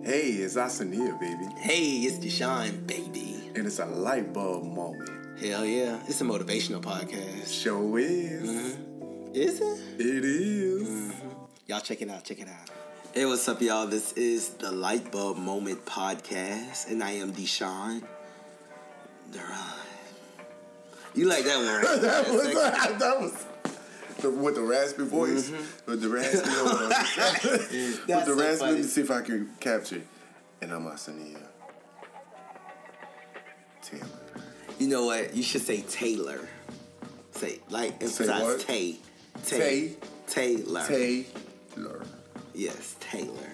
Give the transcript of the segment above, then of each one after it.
Hey, it's Asania, baby. Hey, it's Deshaun, baby. And it's a light bulb moment. Hell yeah. It's a motivational podcast. Sure is. Mm-hmm. Is it? It is. Mm-hmm. Y'all check it out. Hey, what's up, y'all? This is the Light-Bulb Moment podcast, and I am Deshaun. You like that one? that was with the raspy voice. Mm-hmm. With the raspy with the so raspy, let me see if I can capture. And I'm Asania. Taylor. You know what? You should say Taylor. Say, like, emphasize Taylor. Taylor. Yes, Taylor.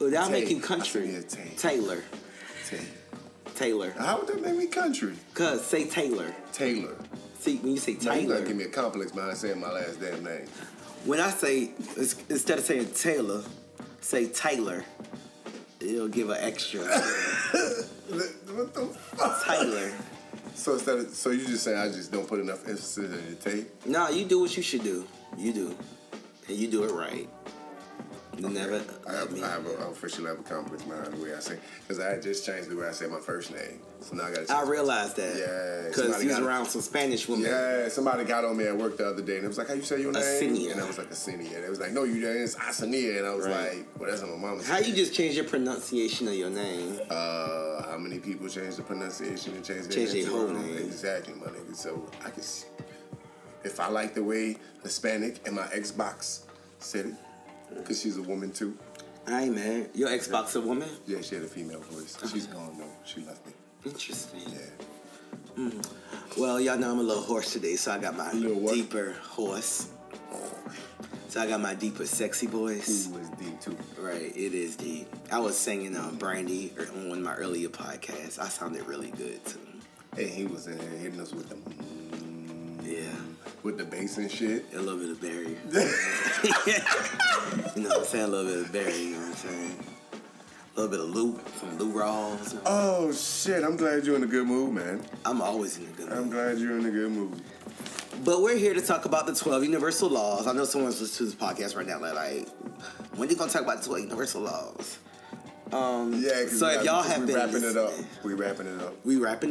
Well, that'll make you country. Taylor. Taylor. How would that make me country? Cause say Taylor. Taylor. See, when you say Taylor, you gotta give me a complex by saying my last damn name. When I say, instead of saying Taylor, say Taylor. It'll give an extra. What the fuck? Taylor. So you just say I just don't put enough emphasis in the tape? No, you do what you should do. You do, and you do it right. Okay. Never. I officially have a complex behind the way I say, because I just changed the way I say my first name. So now I got to. I realized that. Yeah. Because you was around some Spanish women. Yeah. Somebody got on me at work the other day, and it was like, "How you say your name?" Asenia. And I was like, "Asenia." And it was like, "No, it's Asania." And I was like, "Well, that's what my mama said." How you just change your pronunciation of your name? How many people change the pronunciation and change their whole name? Exactly, my nigga. So I can, if I like the way Hispanic and my Xbox said it, because she's a woman too. Aye, man. Your Xbox a woman? Yeah, she had a female voice. She's gone though. She left me. Interesting. Yeah. Well, y'all know I'm a little hoarse today, so I got my deeper hoarse. So I got my deeper sexy voice. Ooh, it's deep too. Right, it is deep. I was singing Brandy on one of my earlier podcasts. I sounded really good too. And he was in there hitting us with the with the bass and shit. A little bit of Barry. You know what I'm saying? A little bit of Barry, you know what I'm saying? A little bit of Lou, some Lou Rawls. Oh shit, I'm glad you're in a good mood, man. I'm always in a good mood. I'm glad you're in a good mood. But we're here to talk about the 12 universal laws. I know someone's listening to this podcast right now. Like, when are you going to talk about the 12 universal laws? Yeah, so if y'all have been listening, we wrapping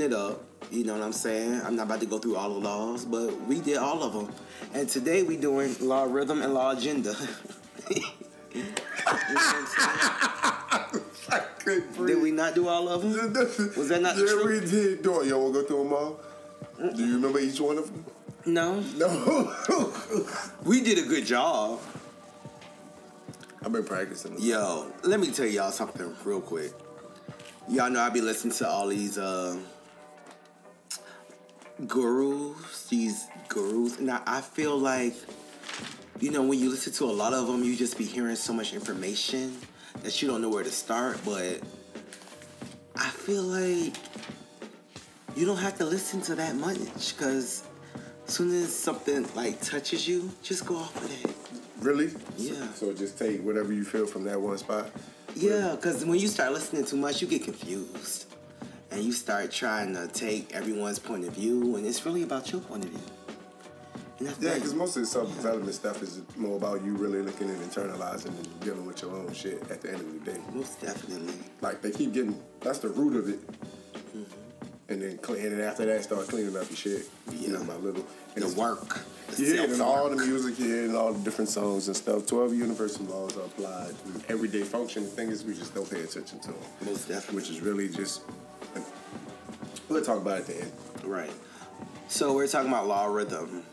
it up. You know what I'm saying? I'm not about to go through all the laws, but we did all of them. And today we doing law rhythm and law agenda. You know what I'm saying? Did we not do all of them? Was that not true? Yeah, we did. Yo, we'll go through them all. Do you remember each one of them? No. We did a good job. I've been practicing. Yo, let me tell y'all something real quick. Y'all know I be listening to all these gurus. Now, I feel like, you know, when you listen to a lot of them, you just be hearing so much information that you don't know where to start. But I feel like you don't have to listen to that much, because as soon as something like touches you, just go off of that. Really? Yeah. So just take whatever you feel from that one spot? Yeah, because when you start listening too much, you get confused. And you start trying to take everyone's point of view, and it's really about your point of view. Yeah, because most of the self-development stuff is more about you really looking and internalizing and dealing with your own shit at the end of the day. Most definitely. Like, they keep getting, that's the root of it. And then after that, start cleaning up your shit. Yeah. Little by little. And the work. Yeah, and all the music here and all the different songs and stuff. 12 universal laws are applied to everyday function. The thing is, we just don't pay attention to them. Most definitely. Which is really just, we'll talk about it at the end. Right. So we're talking about law of rhythm.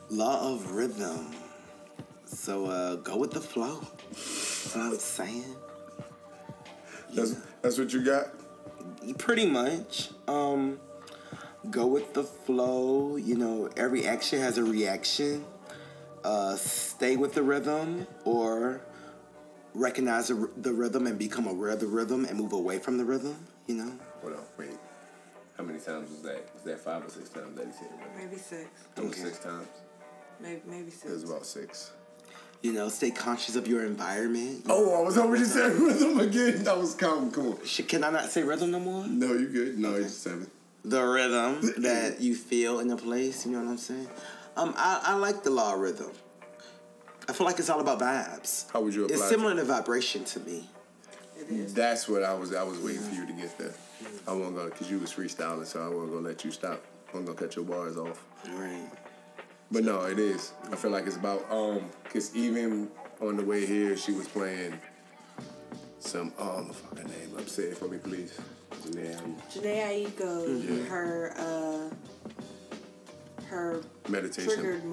Law of rhythm. So go with the flow. That's what I'm saying. That's what you got? Pretty much. Go with the flow. You know, every action has a reaction. Stay with the rhythm, or recognize the rhythm and become aware of the rhythm and move away from the rhythm, you know? Hold on, wait. How many times was that? Was that 5 or 6 times that he said it? Maybe 6. It was 6 times? Maybe 6. It was about 6. You know, stay conscious of your environment. Oh, I was hoping you said rhythm again. That was calm. Come on. Can I not say rhythm no more? No, you good. No, it's 7. The rhythm that you feel in a place, you know what I'm saying? I like the law of rhythm. I feel like it's all about vibes. How would you apply? It's similar to vibration to me. It is. That's what I was waiting for you to get there. I wasn't gonna, cause you was freestyling, so I wasn't gonna let you stop. I wasn't gonna cut your bars off. Right. But no, it is. I feel like it's about cause even on the way here, she was playing some the fucking name. Say it for me, please. Janae Aiko, her meditation. Triggered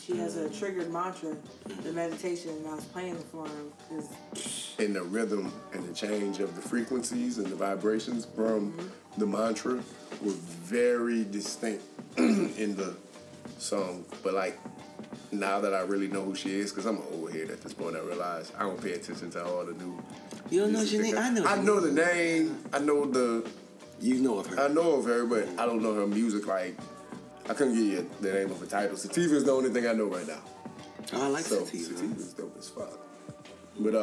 she has a triggered mantra, the meditation, and I was playing it for him. And the rhythm and the change of the frequencies and the vibrations from the mantra were very distinct in the song. But like, now that I really know who she is, because I'm an old head at this point, I realize I don't pay attention to all the new. You don't know Janae? I know the name. I know the. You know of her. I know of her, but I don't know her music. Like, I couldn't give you the name of her title. Sativa is the only thing I know right now. Oh, I like Sativa. Sativa is dope as fuck. But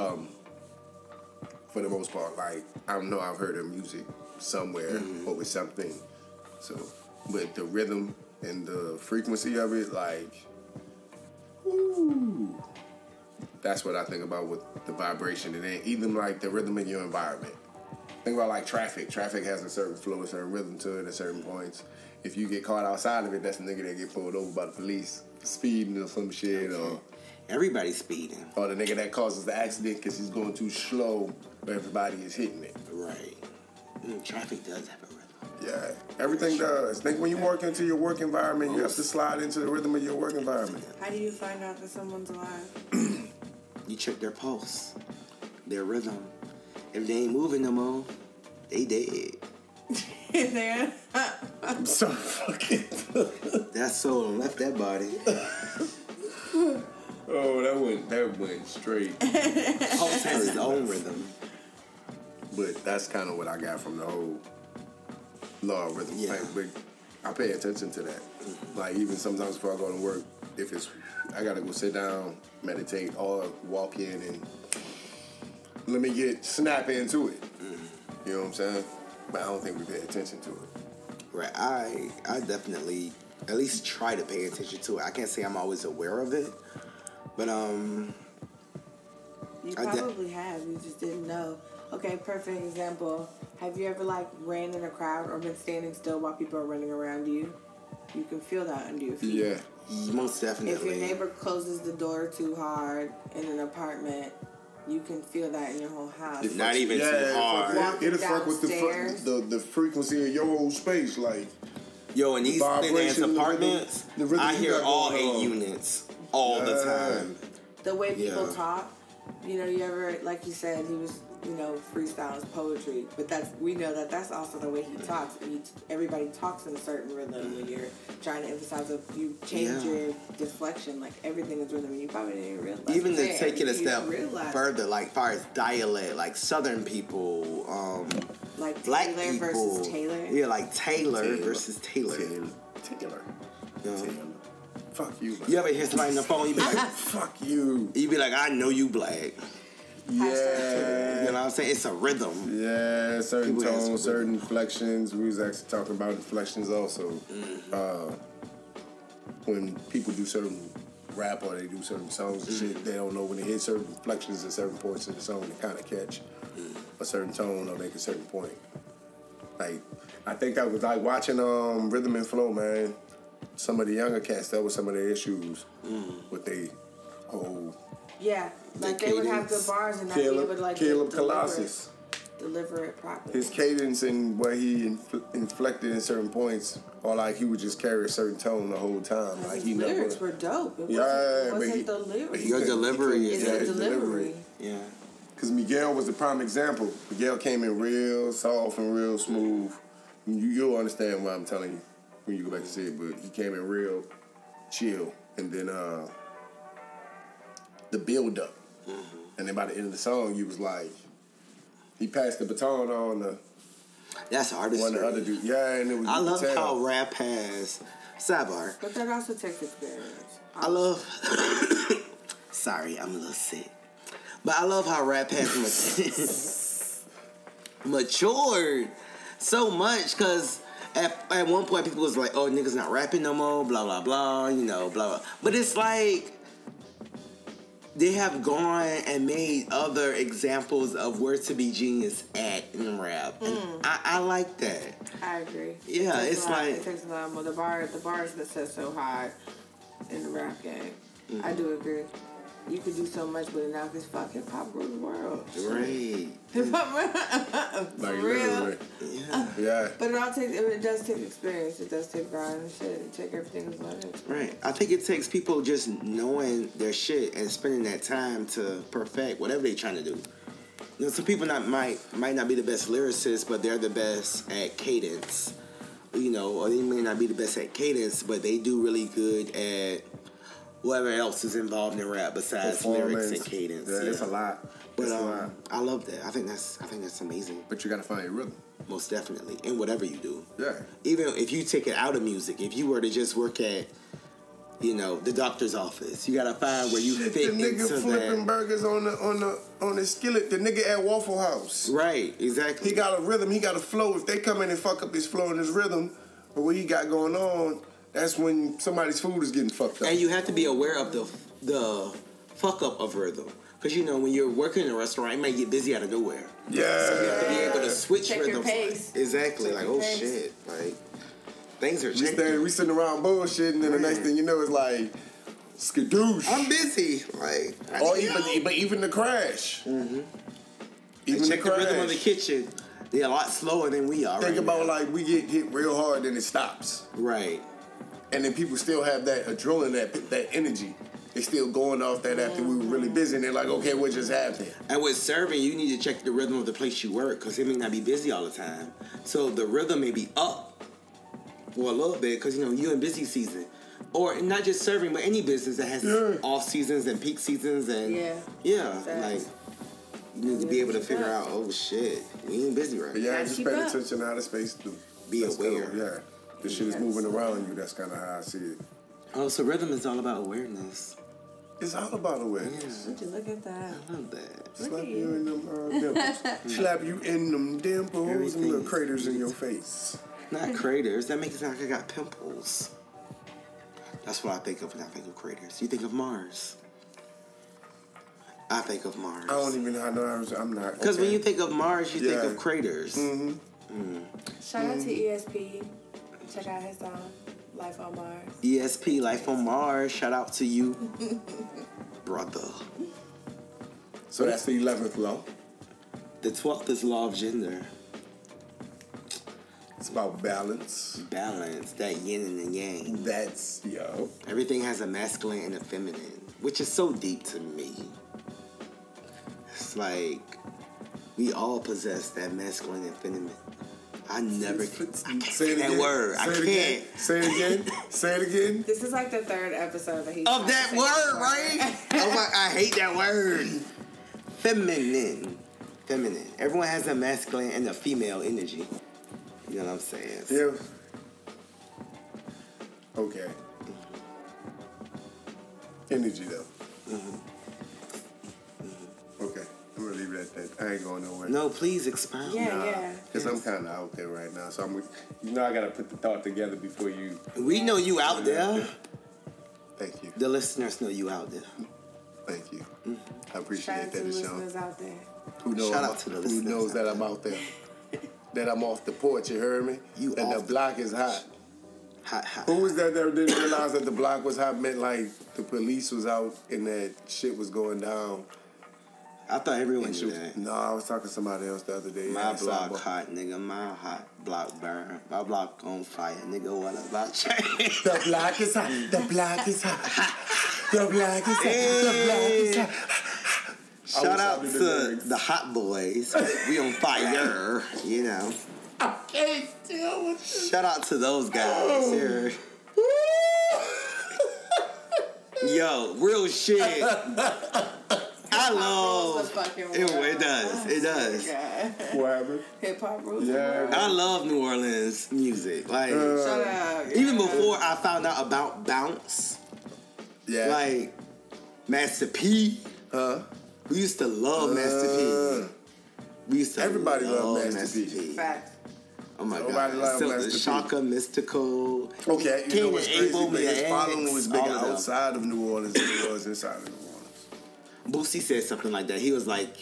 for the most part, like, I know I've heard her music somewhere or with something. So, but the rhythm and the frequency of it, like, woo. That's what I think about with the vibration, and then even like the rhythm in your environment. Think about like traffic. Traffic has a certain flow, a certain rhythm to it at certain points. If you get caught outside of it, that's the nigga that get pulled over by the police, speeding or some shit, or everybody's speeding, or the nigga that causes the accident because he's going too slow, but everybody is hitting it. Right. Traffic does have a rhythm. Yeah, everything does. Think when you walk into your work environment, you have to slide into the rhythm of your work environment. How do you find out that someone's alive? You check their pulse, their rhythm. If they ain't moving no more, they dead. I'm so fucking. That soul left that body. Oh, that went straight. Pulse has its own rhythm. But that's kind of what I got from the whole law of rhythm. Yeah. Like, but I pay attention to that. Like, even sometimes before I go to work, if it's, I gotta go sit down, meditate, or walk in and let me snap into it. You know what I'm saying? But I don't think we pay attention to it. Right. I definitely at least try to pay attention to it. I can't say I'm always aware of it, but you probably have. You just didn't know. Okay, perfect example. Have you ever like ran in a crowd or been standing still while people are running around you? You can feel that under your feet. Yeah. Most definitely. If your neighbor closes the door too hard in an apartment, you can feel that in your whole house. Not even too hard. It'll fuck with the frequency of your whole space. Like, yo, in these thin-ass apartments, I hear all 8 units all the time. The way people talk, you ever, like you said, he was, freestyles poetry, but we know that's also the way he talks. Everybody talks in a certain rhythm when you're trying to emphasize you change your deflection, like everything is rhythm, and you probably didn't realize. Even to take it a step further, like as far as dialect, like Southern people, like black Taylor people versus Taylor. Yeah, like Taylor versus Taylor. Taylor. Fuck you. Man. You ever hear somebody on the phone? You be like, "Fuck you." You be like, "I know you black." Yeah. You know what I'm saying? It's a rhythm. Yeah, certain people tones, certain inflections. We was actually talking about inflections also. When people do certain rap or they do certain songs and shit, they don't know when they hit certain inflections at certain points in the song to kind of catch a certain tone or make a certain point. Like, I think I was like watching Rhythm and Flow, man. Some of the younger cats, that was some of their issues with they whole. Yeah, like they would have the bars and not be able to like Caleb Colossus. Deliver it properly. His cadence and what he inflected in certain points, or like he would just carry a certain tone the whole time. Like his lyrics were dope. It wasn't the lyrics. Your delivery is the delivery. Yeah. Because Miguel was the prime example. Miguel came in real soft and real smooth. You'll understand what I'm telling you when you go back to see it, but he came in real chill. And then the build-up. And then by the end of the song, you was like, he passed the baton on to that's artistry. One of the other dudes. Yeah, and it was. I love how rap has sidebar. But that also takes experience. I love. Sorry, I'm a little sick. But I love how rap has matured so much because at one point people was like, "Oh, niggas not rapping no more," blah blah blah, blah blah. But it's like they have gone and made other examples of where to be genius at in rap. And I like that. I agree. Yeah, it it's like... It takes a lot more. The bar is set so high in the rap game. I do agree. You could do so much with it now because fuck hip hop rules the world. Right. Hip hop, Like, for real. literally. Yeah. But it does take experience. It does take grind and shit. It take everything as learning. Right. I think it takes people just knowing their shit and spending that time to perfect whatever they're trying to do. You know, some people might not be the best lyricists, but they're the best at cadence. You know, or they may not be the best at cadence, but they do really good at whatever else is involved in rap besides lyrics and cadence. Yeah, it's a lot. But I love that. I think that's amazing. But you gotta find your rhythm. Most definitely. In whatever you do. Yeah. Even if you take it out of music, if you were to just work at, you know, the doctor's office, you gotta find where you fit the nigga into flipping that. burgers on the skillet. The nigga at Waffle House. Right, exactly. He got a rhythm. He got a flow. If they come in and fuck up his flow and his rhythm, or what he got going on, that's when somebody's food is getting fucked up. And you have to be aware of the fuck up of rhythm. Because, you know, when you're working in a restaurant, it might get busy out of nowhere. Yeah. So you have to be able to switch Check rhythms. your pace. Exactly. Check like, your oh pace. shit. Like, things are changing. We sitting around bullshitting, and the next thing you know, it's like, skadoosh. I'm busy. Like, Or even the crash. Mm-hmm. Even check the the crash. rhythm of the kitchen. They're a lot slower than we are. Think right about now. like we get hit real hard, then it stops. Right. And then people still have that adrenaline, that energy. They still going off that after we were really busy, and they're like, okay, what just happened? And with serving, you need to check the rhythm of the place you work because it may not be busy all the time. So the rhythm may be up for a little bit because, you know, you're in busy season. Or not just serving, but any business that has off seasons and peak seasons. And like, you need to be able to figure out, oh shit, we ain't busy right now. Yeah, just pay attention to how the space do. Be aware. Yeah. The shit is moving around you. That's kind of how I see it. Oh, so rhythm is all about awareness. It's all about awareness. Would you look at that? I love that. Slap you in them dimples. Slap you in them dimples and little craters in your face. Not craters. That makes it sound like I got pimples. That's what I think of when I think of craters. You think of Mars. I think of Mars. I don't even know. I'm not. Because when you think of Mars, you think of craters. Shout out to ESP. Check out his song, Life on Mars. ESP, Life on Mars. Shout out to you, brother. So that's the 11th law. The 12th is law of gender. It's about balance. Balance, that yin and the yang. That's, Everything has a masculine and a feminine, which is so deep to me. It's like, we all possess that masculine and feminine. I can't say that word. I can't. Say it again. Say it again. This is like the third episode that he's of that word, right? Oh my, I hate that word. Feminine. Everyone has a masculine and a female energy. You know what I'm saying? Yeah. Okay. Energy, though. Okay. I'm going to leave it at that. I ain't going nowhere. No, please expound. Yeah. Because I'm kind of out there right now. So I got to put the thought together before you. We know you out there. Thank you. The listeners know you out there. Thank you. I appreciate Shout out that, to the Sean. listeners out there. Who knows that I'm out there? That I'm off the porch, you heard me? And the block is hot. Hot. Who was that didn't realize that the block was hot meant like the police was out and that shit was going down? I thought everyone knew that. No, I was talking to somebody else the other day. My block hot, nigga. My hot block burn. My block on fire, nigga. What about change? The block is hot. The block is hot. The block is hot. The block is hot. Shout out to the hot boys. We on fire, you know. I can't deal with this. Shout out to those guys here. Yo, real shit. I love it. Does. What happened? Hip hop rules. Yeah. I love New Orleans music. Like, Shut up. even before I found out about bounce. Yeah. Like Master P. We used to love Master P. Everybody loved Master P. Facts. Oh my Nobody God. loved So Master the P. Shaka, Mystical. Okay, you know what's crazy? Abel, His following was bigger all of them. outside of New Orleans than it was inside of New Orleans. Boosie said something like that. He was like,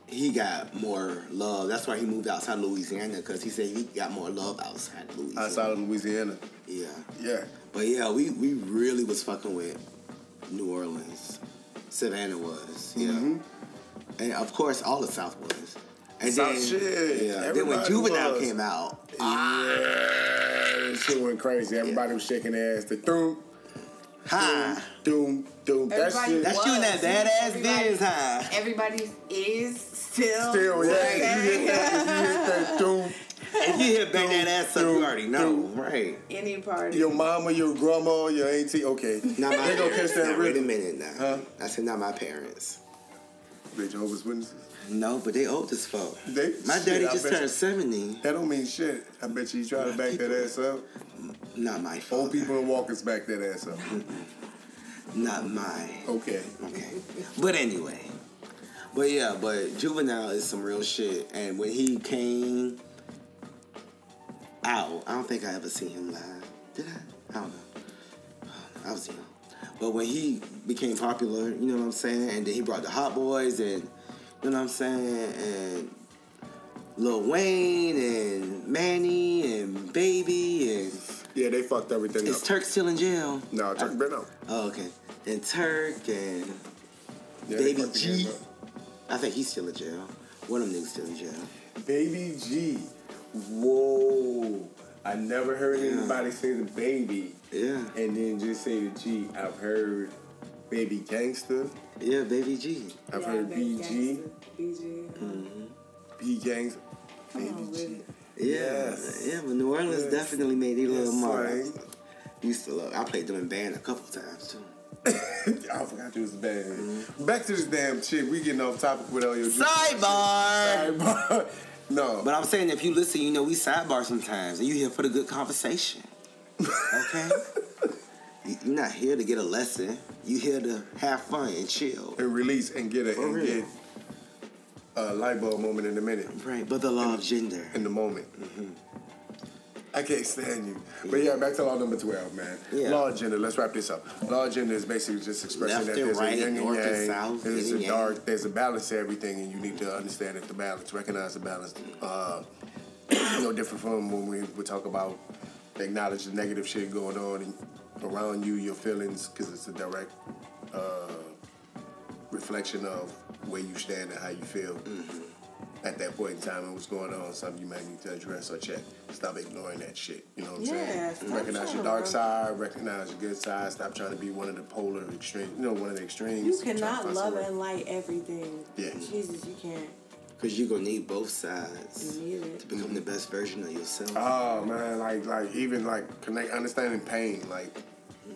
he got more love. That's why he moved outside Louisiana, because he said he got more love outside Louisiana. Outside of Louisiana. Yeah. Yeah. But yeah, we really was fucking with New Orleans. Savannah was. Yeah. Mm-hmm. And of course, all the South was. And South then, shit. Yeah. Then when Juvenile came out. That shit went crazy. Everybody was shaking their ass. The doom. Hi. Doom. That shit. That's you in that badass Benz, huh? Everybody is still. Yeah. You hit that doom. If you hit bang that ass up, you already know, right? Any party. Your mama, your grandma, your auntie, okay. Not my they gonna catch that wait a rhythm. minute now. Huh? I said not my parents. They Jehovah's Witnesses? No, but they old as fuck. My daddy just turned 70. That don't mean shit. I bet you try to back that ass up. Not my fault. Old people in walkers back that ass up. Not mine. Okay. But anyway. But yeah, but Juvenile is some real shit. And when he came out, I don't think I ever seen him live. Did I? I don't know. I was young. But when he became popular, you know what I'm saying? And then he brought the Hot Boys and, you know what I'm saying? And Lil Wayne and Manny and Baby and... Yeah, they fucked everything up. Is Turk still in jail? No, Turk been out. Oh, okay. And Turk and Yeah, Baby G. I think he's still in jail. One of them niggas still in jail. Baby G. Whoa. I never heard anybody say the baby. Yeah. And then just say the G. I've heard Baby Gangster. Yeah, Baby G. I've heard BG. BG. Mm-hmm. B Gangster. Come on with it. Yes. Yeah, but New Orleans definitely made these little marks. Used to love. I played them in band a couple times too. I forgot you was a band. Mm-hmm. Back to this damn shit. We getting off topic with all your sidebar. No. But I'm saying if you listen, you know we sidebar sometimes, and you here for the good conversation. Okay. You're not here to get a lesson. You here to have fun and chill and release and get a light bulb moment in a minute. Right, but the law of gender. In the moment. Mm-hmm. I can't stand you. But yeah, back to law number 12, man. Yeah. Law of gender, let's wrap this up. Law of gender is basically just expressing left that there's right, a yin and north yang. and south, there's a dark, there's a balance to everything, and you need to understand that the balance, recognize the balance. No different from when we talk about acknowledge the negative shit going on around you, your feelings, because it's a direct reflection of where you stand and how you feel at that point in time and what's going on. Something you might need to address or check. Stop ignoring that shit. You know what I'm saying? Recognize your dark side, recognize your good side. Stop trying to be one of the polar extremes. You know, one of the extremes. You cannot love and light everything. Yeah. Jesus, you can't. Because you're going to need both sides you need it. to become the best version of yourself. Oh, man. Like even understanding pain. Like,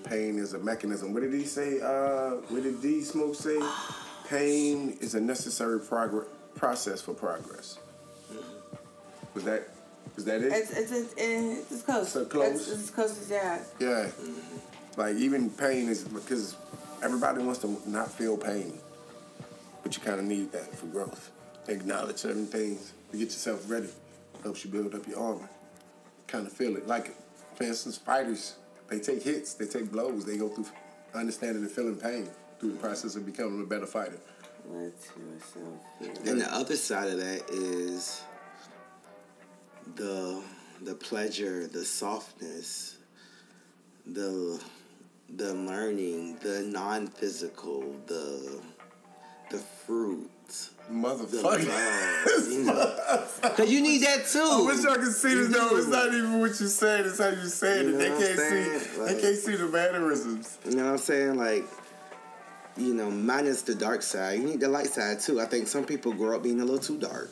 pain is a mechanism. What did he say? What did D Smoke say? Pain is a necessary process for progress. Was that it? It's close. So close. It's as close as that. Yeah. Like even pain is because everybody wants to not feel pain, but you kind of need that for growth. Acknowledge certain things to get yourself ready. Helps you build up your armor. Kind of feel it. Like, for instance, fighters, they take hits, they take blows, they go through understanding and feeling pain through the process of becoming a better fighter. Let yourself feel. And the other side of that is the pleasure, the softness, the learning, the non-physical, the fruit. Motherfucker. You know? Because you need that too. I wish y'all could see this though. It's not even what you're saying, it's how you're saying it. They can't see the mannerisms. You know what I'm saying? Like, you know, minus the dark side. You need the light side too. I think some people grow up being a little too dark.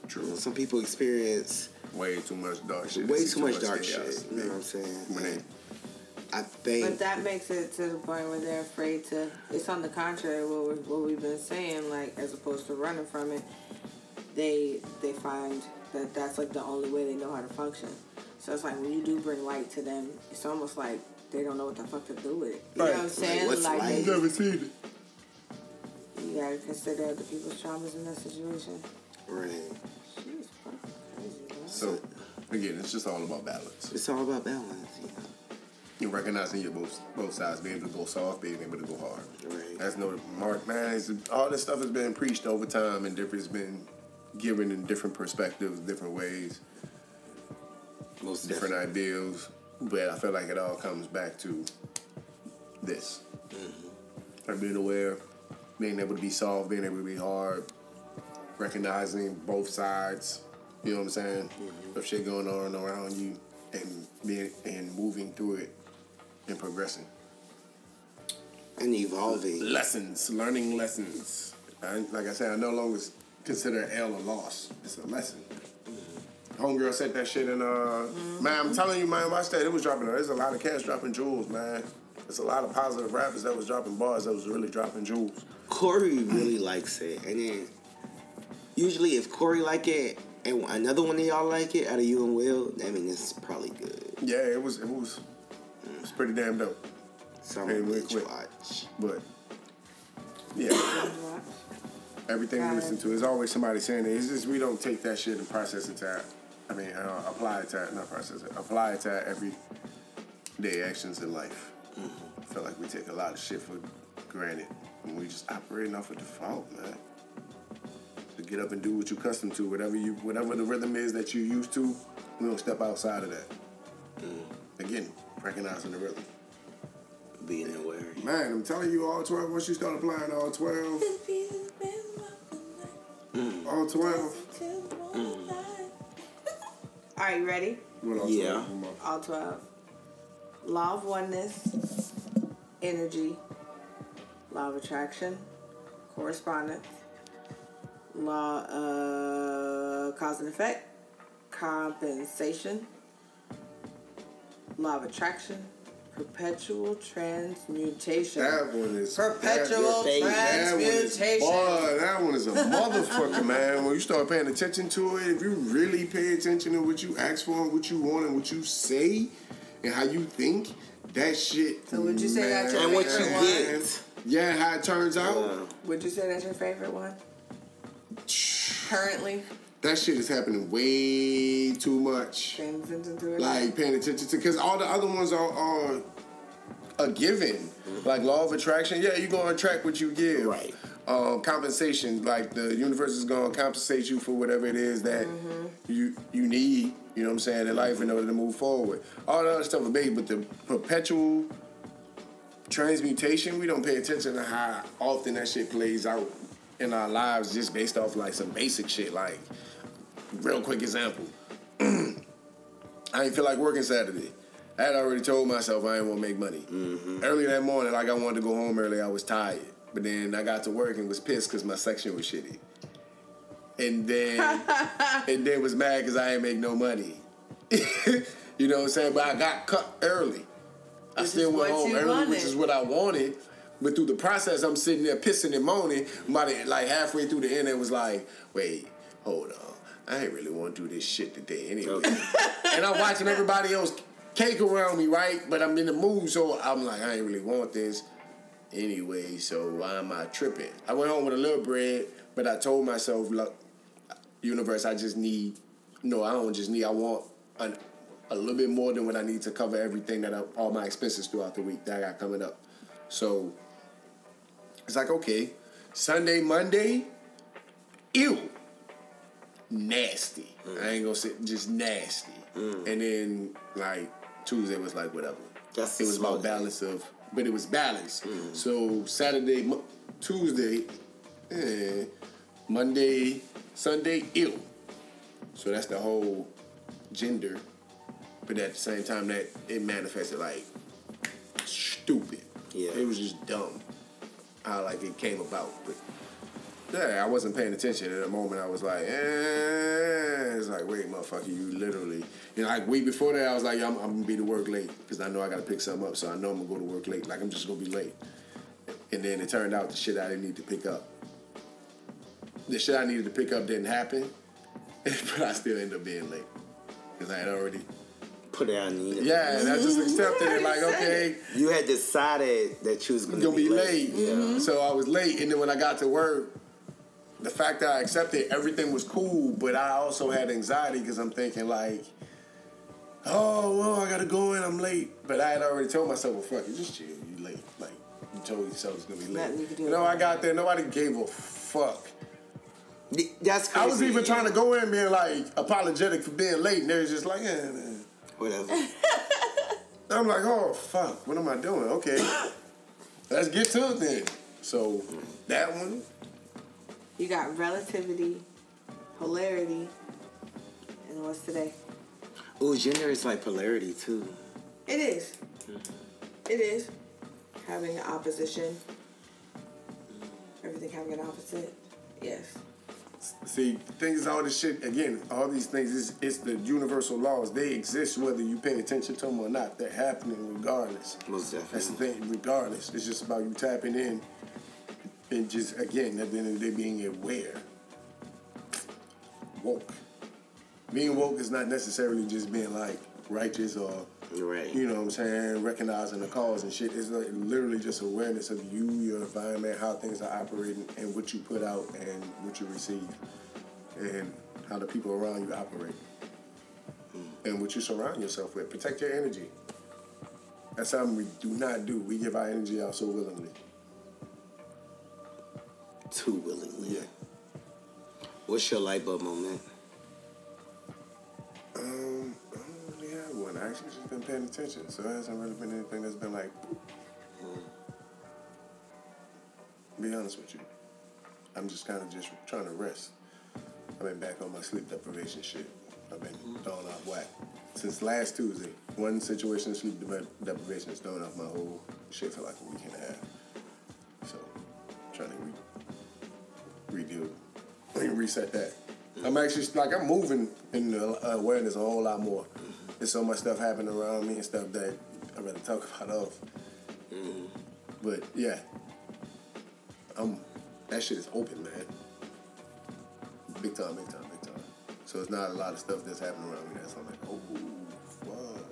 True. You know, some people experience way too much dark shit. Way too much dark shit. You know what I'm saying? I think. But that makes it to the point where they're afraid to. It's on the contrary what we've been saying, like as opposed to running from it. They find that that's like the only way they know how to function. So it's like when you do bring light to them, it's almost like they don't know what the fuck to do with it. You know what I'm saying? What's like light? I've never seen it. You gotta consider other people's traumas in that situation. Right. She's fucking crazy, man. So again, it's just all about balance. It's all about balance, you know. You're recognizing your both sides, being able to go soft, being able to go hard. Right. That's no mark, man. All this stuff has been preached over time, and it's been given in different perspectives, different ways, Most different ideals. But I feel like it all comes back to this: being aware, being able to be soft, being able to be hard, recognizing both sides. You know what I'm saying? Of shit going on around you, and moving through it. And progressing. And evolving. Learning lessons. Like I said, I no longer consider an L a loss. It's a lesson. Homegirl said that shit in, man, I'm telling you, man, watch that. It was dropping, there's a lot of cats dropping jewels, man. There's a lot of positive rappers that was dropping bars that was really dropping jewels. Corey really likes it. And then, usually if Corey like it, and another one of y'all like it, out of you and Will, I mean, it's probably good. Yeah, it was pretty damn dope. Something to watch. But, yeah. Everything we listen to, there's always somebody saying it. It's just we don't take that shit and process it to, apply it to everyday actions in life. I feel like we take a lot of shit for granted. And we just operating off of default, man. So get up and do what you're accustomed to. Whatever the rhythm is that you're used to, we don't step outside of that. Again, recognizing the rhythm. Being aware. Man, I'm telling you, all 12, once you start applying all 12. All 12. Are you ready? What all 12? Yeah. All 12. Law of oneness, energy, law of attraction, correspondence, law of cause and effect, compensation, law of attraction, perpetual transmutation. That one is perpetual transmutation. Boy, that one is a motherfucker, man. When you start paying attention to it, if you really pay attention to what you ask for and what you want and what you say and how you think, that shit. So would you say that's your and what favorite you one? get? Yeah, how it turns out. Would you say that's your favorite one? Currently? That shit is happening way too much. Paying attention to it? Like, paying attention to, because all the other ones are a given. Like, law of attraction, yeah, you're going to attract what you give. Right. Compensation, like, the universe is going to compensate you for whatever it is that you need, you know what I'm saying, in life in order to move forward. All the other stuff is big, but the perpetual transmutation, we don't pay attention to how often that shit plays out in our lives just based off, like, some basic shit. Like, real quick example. I didn't feel like working Saturday. I had already told myself I didn't want to make money. Early that morning, like, I wanted to go home early. I was tired. But then I got to work and was pissed because my section was shitty. And then was mad because I ain't make no money. You know what I'm saying? But I got cut early. I still went home early, which is what I wanted. But through the process, I'm sitting there pissing and moaning. Like, halfway through the end, it was like, wait, hold on. I ain't really want to do this shit today anyway. And I'm watching everybody else cake around me, right? But I'm in the mood, so I'm like, I ain't really want this anyway, so why am I tripping? I went home with a little bread, but I told myself, look, universe, I want a little bit more than what I need to cover everything all my expenses throughout the week that I got coming up. So it's like, okay, Sunday, Monday, ew, nasty. I ain't gonna say just nasty. And then like Tuesday was like whatever. It was about balance but it was balanced. So Saturday, Tuesday, Monday, Sunday, ew. So that's the whole gender. But at the same time, that it manifested like stupid. Yeah. It was just dumb how like it came about. But yeah, I wasn't paying attention. At the moment, I was like, it's like, wait, motherfucker, you literally, like week before that, I was like, I'm gonna be to work late because I know I gotta pick something up, so I know I'm gonna go to work late. Like I'm just gonna be late. And then it turned out the shit I didn't need to pick up. The shit I needed to pick up didn't happen, but I still ended up being late because I had already put it on you. Yeah, and I just accepted it. Like, okay, you had decided that you was gonna be late. Yeah. So I was late, and then when I got to work, the fact that I accepted everything was cool, but I also had anxiety because I'm thinking like, oh, well, I gotta go in, I'm late. But I had already told myself, well, fuck it, just chill, you late. Like, you told yourself it's gonna be late. You know, I got there, nobody gave a fuck. That's crazy. I was even trying to go in being like apologetic for being late, and they was just like, man. Whatever. I'm like, oh, fuck, what am I doing? Okay, let's get to it then. So, that one. You got relativity, polarity, and what's today? Oh, gender is like polarity, too. It is. It is. Having an opposition. Everything having an opposite. Yes. See, things, all this shit, again, all these things, it's the universal laws. They exist whether you pay attention to them or not. They're happening regardless. Most definitely. That's the thing, regardless. It's just about you tapping in and just, again, at the end of the day, being aware. Woke. Being woke is not necessarily just being, like, righteous or, right. You know what I'm saying, recognizing the cause and shit. It's like literally just awareness of you, your environment, how things are operating, and what you put out and what you receive, and how the people around you operate, and what you surround yourself with. Protect your energy. That's something we do not do. We give our energy out so willingly. Too willingly. Yeah. What's your light bulb moment? I don't really have one. I actually just been paying attention, so there hasn't really been anything that's been like. Be honest with you, I'm just kind of just trying to rest. I've been back on my sleep deprivation shit. I've been thrown off whack since last Tuesday. One situation of sleep deprivation is throwing off my whole shit for like a week and a half. So, trying to reset that. I'm actually, like, I'm moving in the awareness a whole lot more. There's so much stuff happening around me and stuff that I'd rather talk about off. But, yeah. That shit is open, man. Big time, big time, big time. So it's not a lot of stuff that's happening around me that's I'm like, oh, fuck.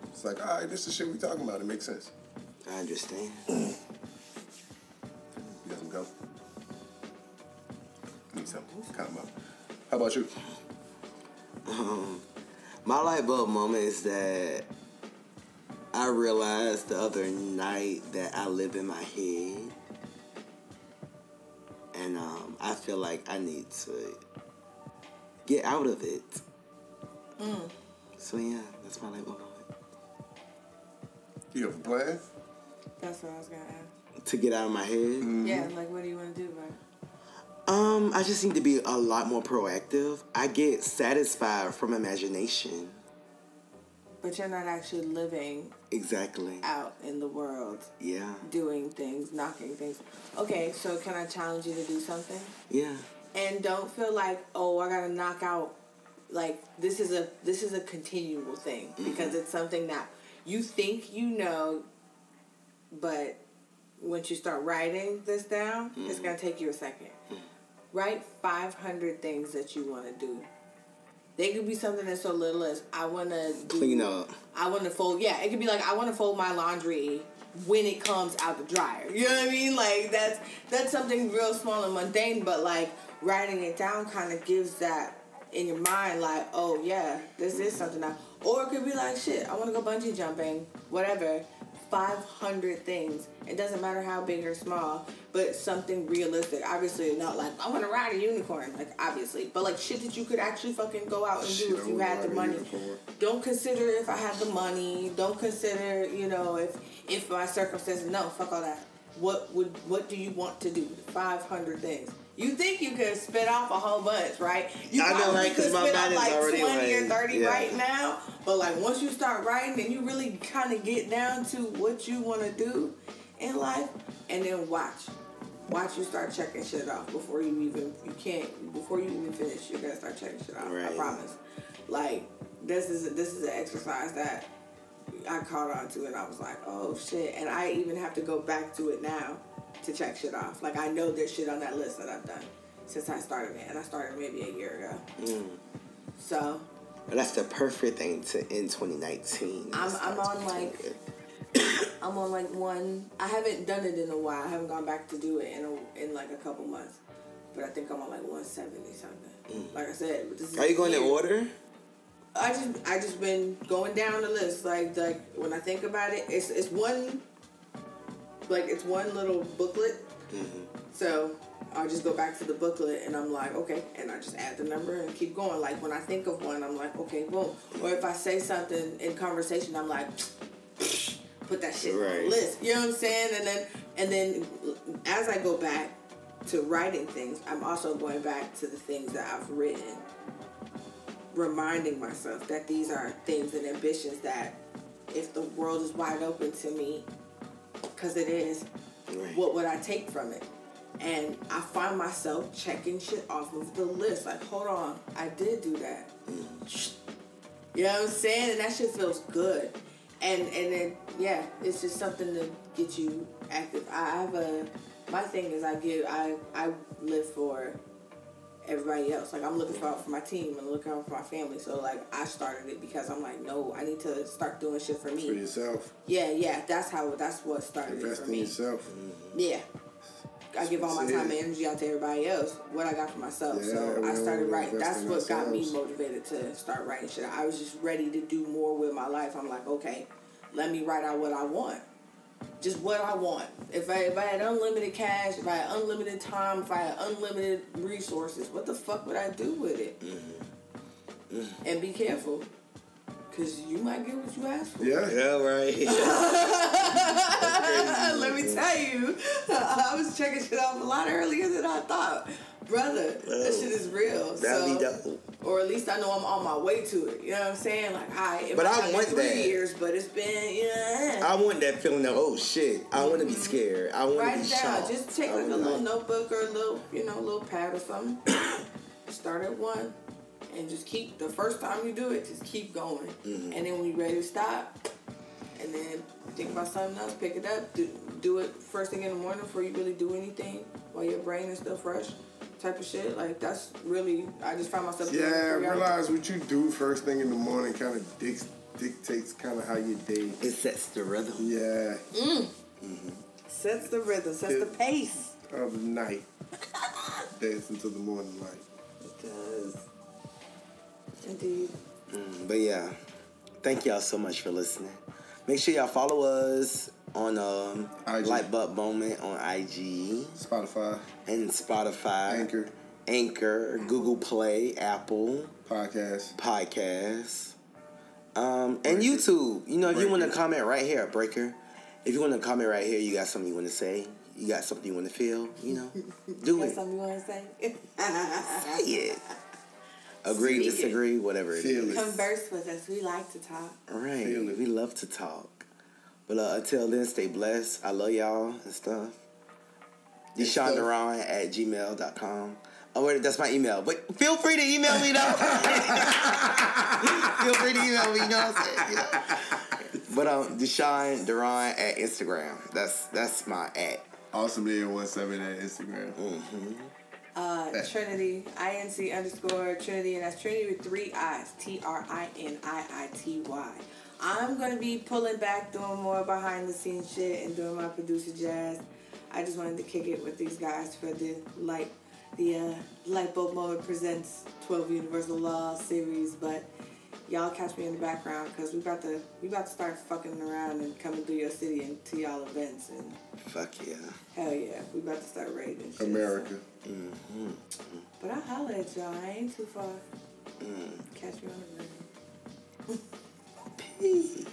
It's like, all right, this is the shit we talking about. It makes sense. I understand. You got some gum? Need something. Calm up. How about you? My light bulb moment is that I realized the other night that I live in my head. And I feel like I need to get out of it. So yeah, that's my light bulb moment. You have a plan? That's what I was going to ask. To get out of my head? Mm-hmm. Yeah, like what do you want to do about it? I just need to be a lot more proactive. I get satisfied from imagination. But you're not actually living exactly out in the world. Yeah. Doing things, knocking things. Okay, so can I challenge you to do something? Yeah. And don't feel like, oh, I gotta knock out. Like this is a continual thing because it's something that you think you know, but once you start writing this down, it's gonna take you a second. Write 500 things that you want to do. They could be something that's so little as I want to clean up. I want to fold. Yeah, it could be like I want to fold my laundry when it comes out the dryer. You know what I mean? Like that's something real small and mundane, but like writing it down kind of gives that in your mind. Like, oh yeah, this is something that. Or it could be like, shit, I want to go bungee jumping, whatever. 500 things. It doesn't matter how big or small, but something realistic. Obviously, not like, I want to ride a unicorn. Like, obviously. But, like, shit that you could actually fucking go out and do if you had the money. Don't consider if I had the money. Don't consider, you know, if my circumstances. No, fuck all that. What do you want to do? 500 things. You think you could spit off a whole bunch, right? You probably could spit off like 20 or 30 right now. But like once you start writing and you really kind of get down to what you want to do in life, and then watch you start checking shit off before you even finish. You're gonna start checking shit off. Right. I promise. Like this is an exercise that I caught on to, and I was like, oh shit. And I even have to go back to it now to check shit off. Like I know there's shit on that list that I've done since I started it, and I started maybe a year ago. So. But that's the perfect thing to end 2019. I'm on like one. I haven't done it in a while. I haven't gone back to do it in like a couple months. But I think I'm on like 170 something. Like I said, are you going in order? I just been going down the list. Like when I think about it, it's one little booklet. Mm-hmm. So I'll just go back to the booklet and I'm like, okay, and I just add the number and keep going. Like when I think of one, I'm like, okay, boom. Or if I say something in conversation, I'm like, put that shit on the list. You know what I'm saying? And then as I go back to writing things, I'm also going back to the things that I've written, reminding myself that these are things and ambitions that if the world is wide open to me, because it is, what would I take from it? And I find myself checking shit off of the list. Like, hold on, I did do that. You know what I'm saying? And that shit feels good. And then, yeah, it's just something to get you active. My thing is I live for everybody else. Like, I'm looking out for my team and looking out for my family. So, like, I started it because I'm like, no, I need to start doing shit for me. For yourself. Yeah, that's what started it for me. Invest in yourself. Yeah. I give all my time and energy out to everybody else. What I got for myself. So I started writing. That's what got me motivated to start writing shit. I was just ready to do more with my life. I'm like, okay, let me write out what I want. Just what I want. If I had unlimited cash, if I had unlimited time, if I had unlimited resources, what the fuck would I do with it? Mm-hmm. Mm-hmm. And be careful. Because you might get what you ask for. Yeah, right. Let me tell you, I was checking shit off a lot earlier than I thought. Brother, that shit is real. That'd be dope. Or at least I know I'm on my way to it. You know what I'm saying? Like, but I want 3 years, but it's been, I want that feeling of, oh shit, I want to be scared. I want to be shocked. Just take like a little notebook or a little, little pad or something. Start at one. And just keep, the first time you do it, just keep going. Mm-hmm. And then when you're ready to stop, and then think about something else, pick it up, do it first thing in the morning before you really do anything, while your brain is still fresh, type of shit. Like, that's really, I just find myself doing I realize what you do first thing in the morning kind of dictates kind of how your day. It sets the rhythm. Yeah. Mm-hmm. Sets the rhythm, sets the pace. Of the night. Dance until the morning light. It does. Indeed. But yeah, thank y'all so much for listening. Make sure y'all follow us on Lite-Bulb Moment on IG, Spotify, Anchor, Google Play, Apple Podcasts, and YouTube. You know, if you want to comment right here at Breaker, if you want to comment right here, you got something you want to say, you got something you want to feel, do it. Something you want to say? Say it. Agree, disagree, whatever it is. Converse with us. We like to talk. All right. We love to talk. But until then, stay blessed. I love y'all and stuff. DeshawnDeron@gmail.com. Oh, wait, that's my email. But feel free to email me, though. Feel free to email me, you know what I'm saying? But Deshawn Deron at Instagram. That's my @ Awesome17 at Instagram. Mm-hmm. Trinity, INC_ Trinity, and that's Trinity with 3 I's, TRINIITY. I'm going to be pulling back, doing more behind the scenes shit and doing my producer jazz. I just wanted to kick it with these guys for the Lite-Bulb Moment Presents 12 Universal Law series, but y'all catch me in the background because we about to start fucking around and coming through your city and to y'all events and fuck yeah. Hell yeah, we about to start raiding shit. America. So. Mm-hmm. But I'll holler at y'all. I ain't too far. Catch me on the road. Peace.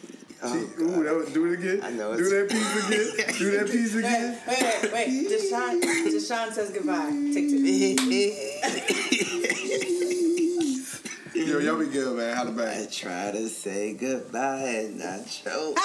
Do it again. I know. Do that piece again. Do that piece again. Wait. Deshawn says goodbye. Take 2. Yo, y'all be good, man. Holla back. I try to say goodbye and I choke.